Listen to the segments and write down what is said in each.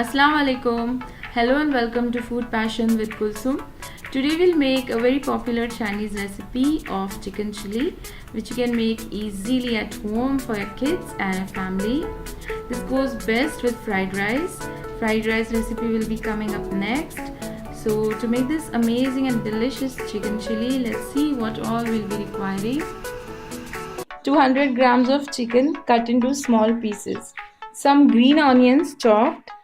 Assalamu alaikum. Hello and welcome to Food Passion with Kulsum. Today we'll make a very popular Chinese recipe of chicken chili, which you can make easily at home for your kids and family. This goes best with fried rice. Fried rice recipe will be coming up next. So to make this amazing and delicious chicken chili, let's see what all we'll be requiring. 200 grams of chicken cut into small pieces. Some green onions chopped.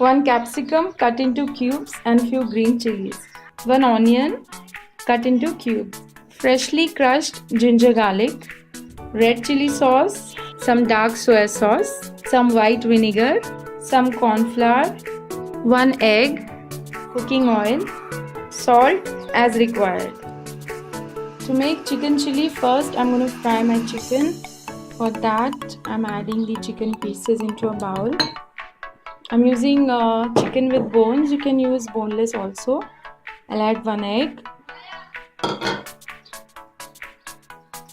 1 capsicum cut into cubes and few green chilies. 1 onion cut into cubes. Freshly crushed ginger garlic. Red chili sauce. Some dark soy sauce. Some white vinegar. Some corn flour. 1 egg. Cooking oil. Salt as required. To make chicken chili, first I'm going to fry my chicken. For that I'm adding the chicken pieces into a bowl. I'm using chicken with bones. You can use boneless also. I'll add 1 egg.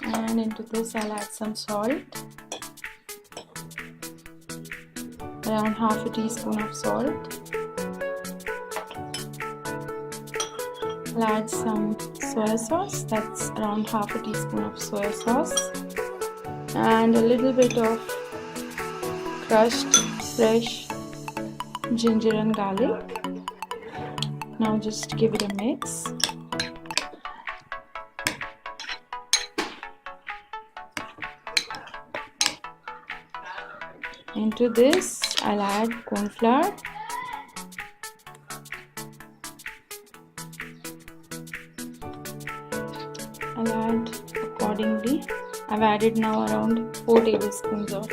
And into this I'll add some salt. Around half a teaspoon of salt. I'll add some soy sauce. That's around half a teaspoon of soy sauce. And a little bit of crushed fresh ginger and garlic. Now just give it a mix. Into this I'll add corn flour. I'll add accordingly. I've added now around 4 tablespoons of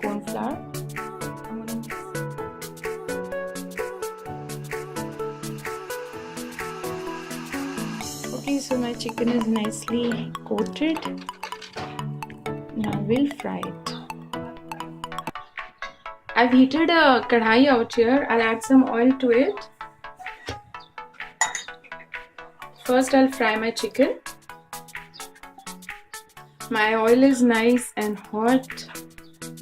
corn flour. Okay, so my chicken is nicely coated. Now we'll fry it. I've heated a kadhai out here. I'll add some oil to it. First I'll fry my chicken. My oil is nice and hot.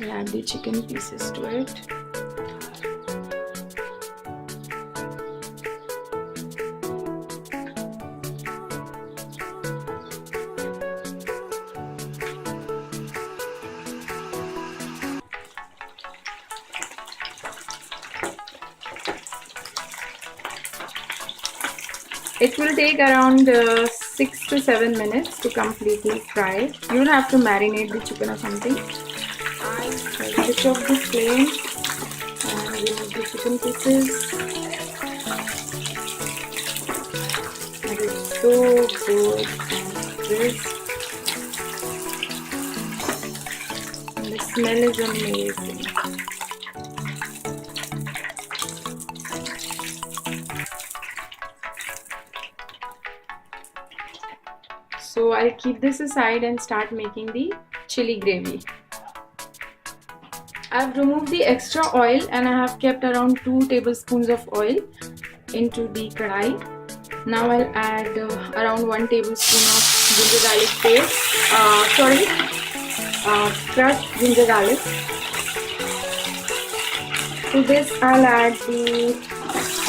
I'll add the chicken pieces to it. It will take around 6 to 7 minutes to completely fry it. You don't have to marinate the chicken or something. I'll switch off the flame and remove the chicken pieces. It is so good and crisp. And the smell is amazing. So I'll keep this aside and start making the chili gravy. I've removed the extra oil and I have kept around 2 tablespoons of oil into the kadhai. Now I'll add around 1 tablespoon of ginger garlic paste. Crushed ginger garlic. To this I'll add the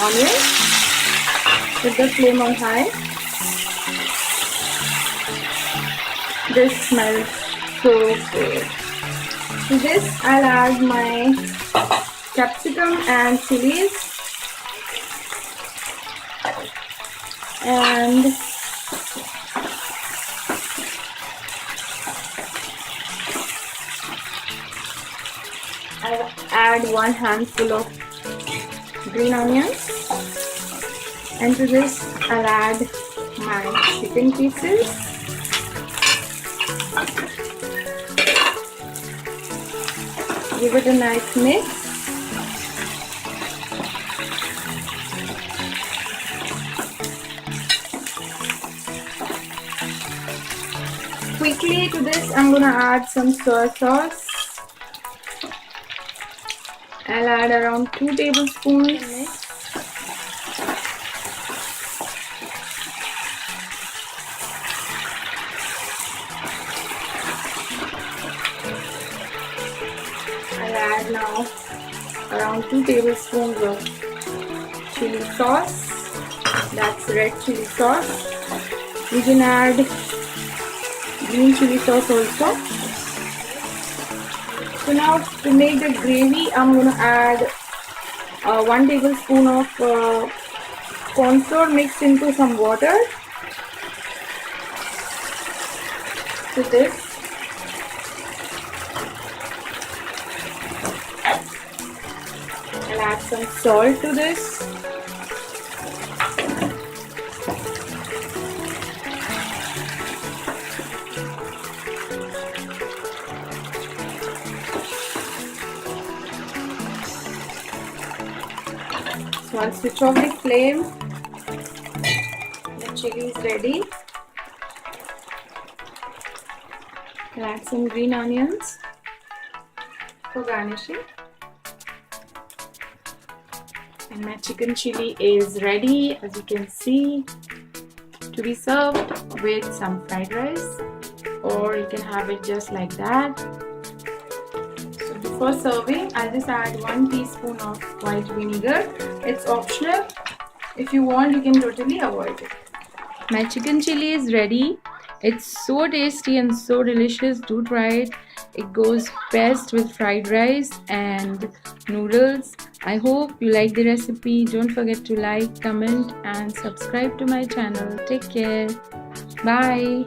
onions with the flame on high. This smells so good. To this I'll add my capsicum and chilies, and I'll add 1 handful of green onions, and to this I'll add my chicken pieces. Give it a nice mix. Quickly to this I'm gonna add some soy sauce. I'll add around 2 tablespoons. I'll add now around 2 tablespoons of chili sauce. That's red chili sauce. We can add green chili sauce also. So now to make the gravy, I'm going to add 1 tablespoon of corn flour mixed into some water to this. I'll add some salt to this. So I'll switch off the flame. The chili is ready. I'll add some green onions for garnishing. And my chicken chili is ready, as you can see, to be served with some fried rice, or you can have it just like that. So before serving, I'll just add 1 teaspoon of white vinegar. It's optional. If you want, you can totally avoid it. My chicken chili is ready. It's so tasty and so delicious. Do try it. It goes best with fried rice and noodles. I hope you like the recipe. Don't forget to like, comment and subscribe to my channel. Take care. Bye.